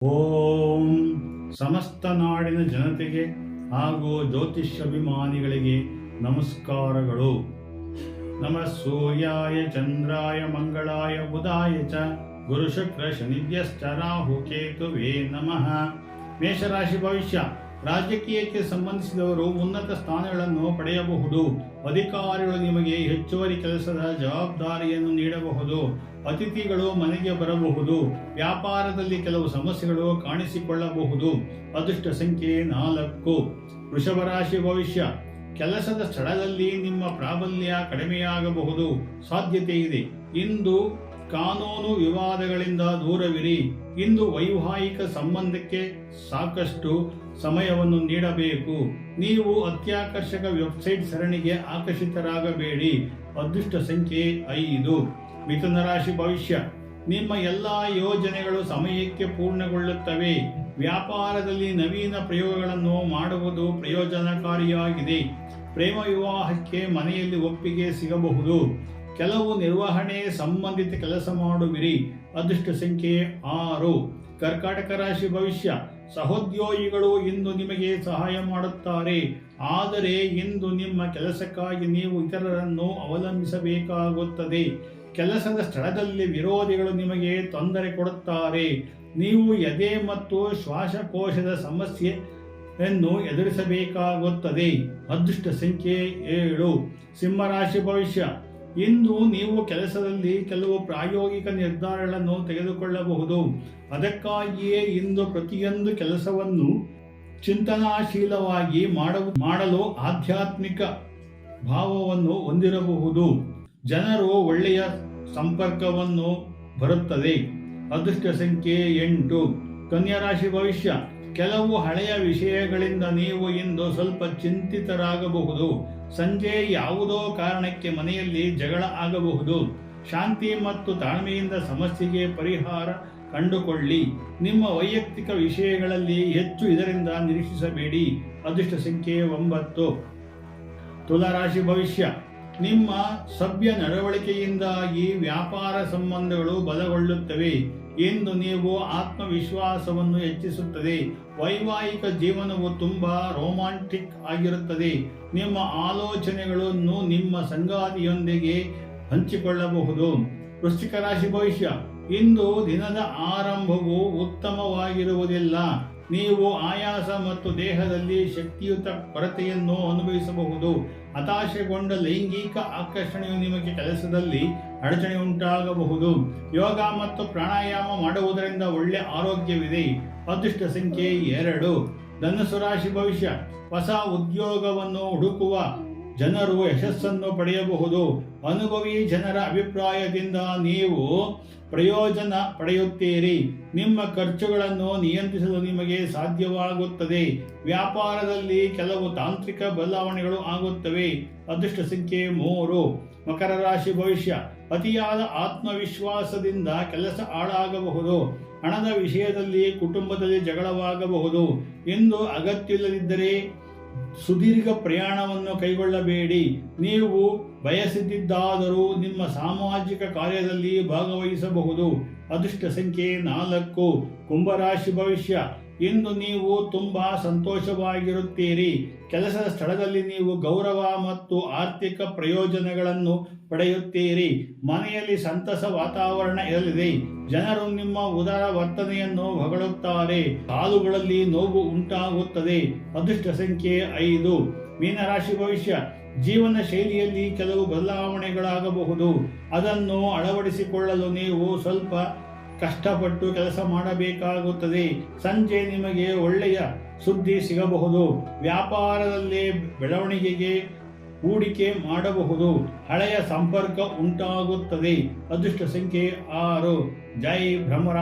ಓಂ ಸಮಸ್ತ ನಾಡಿನ ಜನತೆಗೆ ಹಾಗೂ ಜ್ಯೋತಿಷ್ಯಾಭಿಮಾನಿಗಳಿಗೆ ನಮಸ್ಕಾರಗಳು. ನಮಃ ಸೂರ್ಯಾಯ ಚಂದ್ರಾಯ ಮಂಗಳಾಯ ಬುಧಾಯ ಚ ಗುರು ಶುಕ್ರ ಶನಿಭ್ಯಶ್ಚ ರಾಹು ಕೇತುವೇ ನಮಃ. ಮೇಷರಾಶಿ ಭವಿಷ್ಯ. ರಾಜಕೀಯಕ್ಕೆ ಸಂಬಂಧಿಸಿದವರು ಉನ್ನತ ಸ್ಥಾನಗಳನ್ನು ಪಡೆಯಬಹುದು. ಅಧಿಕಾರಿಗಳು ನಿಮಗೆ ಹೆಚ್ಚುವರಿ ಕೆಲಸದ ಜವಾಬ್ದಾರಿಯನ್ನು ನೀಡಬಹುದು. ಅತಿಥಿಗಳು ಮನೆಗೆ ಬರಬಹುದು. ವ್ಯಾಪಾರದಲ್ಲಿ ಕೆಲವು ಸಮಸ್ಯೆಗಳು ಕಾಣಿಸಿಕೊಳ್ಳಬಹುದು. ಅದೃಷ್ಟ ಸಂಖ್ಯೆ 4. ವೃಷಭ ರಾಶಿ ಭವಿಷ್ಯ. ಕೆಲಸದ ಸ್ಥಳದಲ್ಲಿ ನಿಮ್ಮ ಪ್ರಾಬಲ್ಯ ಕಡಿಮೆಯಾಗಬಹುದು ಸಾಧ್ಯತೆ ಇದೆ. ಇಂದು ಕಾನೂನು ವಿವಾದಗಳಿಂದ ದೂರವಿರಿ. ಇಂದು ವೈವಾಹಿಕ ಸಂಬಂಧಕ್ಕೆ ಸಾಕಷ್ಟು ಸಮಯವನ್ನು ನೀಡಬೇಕು. ನೀವು ಅತ್ಯಾಕರ್ಷಕ ವೆಬ್ಸೈಟ್ ಸರಣಿಗೆ ಆಕರ್ಷಿತರಾಗಬೇಡಿ. ಅದೃಷ್ಟ ಸಂಖ್ಯೆ 5. ಮಿಥುನ ರಾಶಿ ಭವಿಷ್ಯ. ನಿಮ್ಮ ಎಲ್ಲಾ ಯೋಜನೆಗಳು ಸಮಯಕ್ಕೆ ಪೂರ್ಣಗೊಳ್ಳುತ್ತವೆ. ವ್ಯಾಪಾರದಲ್ಲಿ ನವೀನ ಪ್ರಯೋಗಗಳನ್ನು ಮಾಡುವುದು ಪ್ರಯೋಜನಕಾರಿಯಾಗಿದೆ. ಪ್ರೇಮ ವಿವಾಹಕ್ಕೆ ಮನೆಯಲ್ಲಿ ಒಪ್ಪಿಗೆ ಸಿಗಬಹುದು. ಕೆಲವು ನಿರ್ವಹಣೆ ಸಂಬಂಧಿತ ಕೆಲಸ ಮಾಡುವಿರಿ. ಅದೃಷ್ಟ ಸಂಖ್ಯೆ 6. ಕರ್ಕಾಟಕ ರಾಶಿ ಭವಿಷ್ಯ. ಸಹೋದ್ಯೋಗಿಗಳು ಇಂದು ನಿಮಗೆ ಸಹಾಯ ಮಾಡುತ್ತಾರೆ. ಆದರೆ ಇಂದು ನಿಮ್ಮ ಕೆಲಸಕ್ಕಾಗಿ ನೀವು ಇತರರನ್ನು ಅವಲಂಬಿಸಬೇಕಾಗುತ್ತದೆ. ಕೆಲಸದ ಸ್ಥಳದಲ್ಲಿ ವಿರೋಧಿಗಳು ನಿಮಗೆ ತೊಂದರೆ ಕೊಡುತ್ತಾರೆ. ನೀವು ಎದೆ ಮತ್ತು ಶ್ವಾಸಕೋಶದ ಸಮಸ್ಯೆಯನ್ನು ಎದುರಿಸಬೇಕಾಗುತ್ತದೆ. ಅದೃಷ್ಟ ಸಂಖ್ಯೆ 7. ಸಿಂಹರಾಶಿ ಭವಿಷ್ಯ. ಇಂದು ನೀವು ಕೆಲಸದಲ್ಲಿ ಕೆಲವು ಪ್ರಾಯೋಗಿಕ ನಿರ್ಧಾರಗಳನ್ನು ತೆಗೆದುಕೊಳ್ಳಬಹುದು. ಅದಕ್ಕಾಗಿಯೇ ಇಂದು ಪ್ರತಿಯೊಂದು ಕೆಲಸವನ್ನು ಚಿಂತನಾಶೀಲವಾಗಿ ಮಾಡಲು ಆಧ್ಯಾತ್ಮಿಕ ಭಾವವನ್ನು ಹೊಂದಿರಬಹುದು. ಜನರು ಒಳ್ಳೆಯ ಸಂಪರ್ಕವನ್ನು ಬರುತ್ತದೆ. ಅದೃಷ್ಟ ಸಂಖ್ಯೆ 8. ಕನ್ಯಾ ರಾಶಿ ಭವಿಷ್ಯ. ಕೆಲವು ಹಳೆಯ ವಿಷಯಗಳಿಂದ ನೀವು ಇಂದು ಸ್ವಲ್ಪ ಚಿಂತಿತರಾಗಬಹುದು. ಸಂಜೆ ಯಾವುದೋ ಕಾರಣಕ್ಕೆ ಮನೆಯಲ್ಲಿ ಜಗಳ ಆಗಬಹುದು. ಶಾಂತಿ ಮತ್ತು ತಾಳ್ಮೆಯಿಂದ ಸಮಸ್ಯೆಗೆ ಪರಿಹಾರ ಕಂಡುಕೊಳ್ಳಿ. ನಿಮ್ಮ ವೈಯಕ್ತಿಕ ವಿಷಯಗಳಲ್ಲಿ ಹೆಚ್ಚು ಇದರಿಂದ ನಿರೀಕ್ಷಿಸಬೇಡಿ. ಅದೃಷ್ಟ ಸಂಖ್ಯೆ 9. ತುಲಾರಾಶಿ ಭವಿಷ್ಯ. ನಿಮ್ಮ ಸಭ್ಯ ನಡವಳಿಕೆಯಿಂದಾಗಿ ವ್ಯಾಪಾರ ಸಂಬಂಧಗಳು ಬಲಗೊಳ್ಳುತ್ತವೆ. ಇಂದು ನೀವು ಆತ್ಮವಿಶ್ವಾಸವನ್ನು ಹೆಚ್ಚಿಸುತ್ತದೆ. ವೈವಾಹಿಕ ಜೀವನವು ತುಂಬಾ ರೊಮ್ಯಾಂಟಿಕ್ ಆಗಿರುತ್ತದೆ. ನಿಮ್ಮ ಆಲೋಚನೆಗಳನ್ನು ನಿಮ್ಮ ಸಂಗಾತಿಯೊಂದಿಗೆ ಹಂಚಿಕೊಳ್ಳಬಹುದು. ವೃಶ್ಚಿಕ ರಾಶಿ ಭವಿಷ್ಯ. ಇಂದು ದಿನದ ಆರಂಭವು ಉತ್ತಮವಾಗಿರುವುದಿಲ್ಲ. ನೀವು ಆಯಾಸ ಮತ್ತು ದೇಹದಲ್ಲಿ ಶಕ್ತಿಯುತ ಕೊರತೆಯನ್ನು ಅನುಭವಿಸಬಹುದು. ಹತಾಶೆಗೊಂಡ ಲೈಂಗಿಕ ಆಕರ್ಷಣೆಯು ನಿಮಗೆ ಕೆಲಸದಲ್ಲಿ ಅಡಚಣೆ ಉಂಟಾಗಬಹುದು. ಯೋಗ ಮತ್ತು ಪ್ರಾಣಾಯಾಮ ಮಾಡುವುದರಿಂದ ಒಳ್ಳೆ ಆರೋಗ್ಯವಿದೆ. ಅದೃಷ್ಟ ಸಂಖ್ಯೆ 2. ಧನುಸ್ಸು ರಾಶಿ ಭವಿಷ್ಯ. ಹೊಸ ಉದ್ಯೋಗವನ್ನು ಹುಡುಕುವ ಜನರು ಯಶಸ್ಸನ್ನು ಪಡೆಯಬಹುದು. ಅನುಭವಿ ಜನರ ಅಭಿಪ್ರಾಯದಿಂದ ನೀವು ಪ್ರಯೋಜನ ಪಡೆಯುತ್ತೀರಿ. ನಿಮ್ಮ ಖರ್ಚುಗಳನ್ನು ನಿಯಂತ್ರಿಸಲು ನಿಮಗೆ ಸಾಧ್ಯವಾಗುತ್ತದೆ. ವ್ಯಾಪಾರದಲ್ಲಿ ಕೆಲವು ತಾಂತ್ರಿಕ ಬದಲಾವಣೆಗಳು ಆಗುತ್ತವೆ. ಅದೃಷ್ಟ ಸಂಖ್ಯೆ 3. ಮಕರ ರಾಶಿ ಭವಿಷ್ಯ. ಅತಿಯಾದ ಆತ್ಮವಿಶ್ವಾಸದಿಂದ ಕೆಲಸ ಹಾಳಾಗಬಹುದು. ಹಣದ ವಿಷಯದಲ್ಲಿ ಕುಟುಂಬದಲ್ಲಿ ಜಗಳವಾಗಬಹುದು. ಇಂದು ಅಗತ್ಯವಿಲ್ಲದಿದ್ದರೆ ಸುದೀರ್ಘ ಪ್ರಯಾಣವನ್ನು ಕೈಗೊಳ್ಳಬೇಡಿ. ನೀವು ಬಯಸಿದ್ದಾದರೂ ನಿಮ್ಮ ಸಾಮಾಜಿಕ ಕಾರ್ಯದಲ್ಲಿ ಭಾಗವಹಿಸಬಹುದು. ಅದೃಷ್ಟ ಸಂಖ್ಯೆ 4. ಕುಂಭರಾಶಿ ಭವಿಷ್ಯ. ಇಂದು ನೀವು ತುಂಬಾ ಸಂತೋಷವಾಗಿರುತ್ತೀರಿ. ಕೆಲಸದ ಸ್ಥಳದಲ್ಲಿ ನೀವು ಗೌರವ ಮತ್ತು ಆರ್ಥಿಕ ಪ್ರಯೋಜನಗಳನ್ನು ಪಡೆಯುತ್ತೀರಿ. ಮನೆಯಲ್ಲಿ ಸಂತಸ ವಾತಾವರಣ ಇರಲಿದೆ. ಜನರು ನಿಮ್ಮ ಉದಾರ ವರ್ತನೆಯನ್ನು ಹೊಗಳುತ್ತಾರೆ. ಕಾಲುಗಳಲ್ಲಿ ನೋವು ಉಂಟಾಗುತ್ತದೆ. ಅದೃಷ್ಟ ಸಂಖ್ಯೆ 5. ಮೀನರಾಶಿ ಭವಿಷ್ಯ. ಜೀವನ ಶೈಲಿಯಲ್ಲಿ ಕೆಲವು ಬದಲಾವಣೆಗಳಾಗಬಹುದು. ಅದನ್ನು ಅಳವಡಿಸಿಕೊಳ್ಳಲು ನೀವು ಸ್ವಲ್ಪ ಕಷ್ಟಪಟ್ಟು ಕೆಲಸ ಮಾಡಬೇಕಾಗುತ್ತದೆ. ಸಂಜೆ ನಿಮಗೆ ಒಳ್ಳೆಯ ಸುದ್ದಿ ಸಿಗಬಹುದು. ವ್ಯಾಪಾರದಲ್ಲಿ ಬೆಳವಣಿಗೆಗೆ ಹೂಡಿಕೆ ಮಾಡಬಹುದು. ಹಳೆಯ ಸಂಪರ್ಕ ಉಂಟಾಗುತ್ತದೆ. ಅದೃಷ್ಟ ಸಂಖ್ಯೆ 6. ಜೈ ಭ್ರಮರ.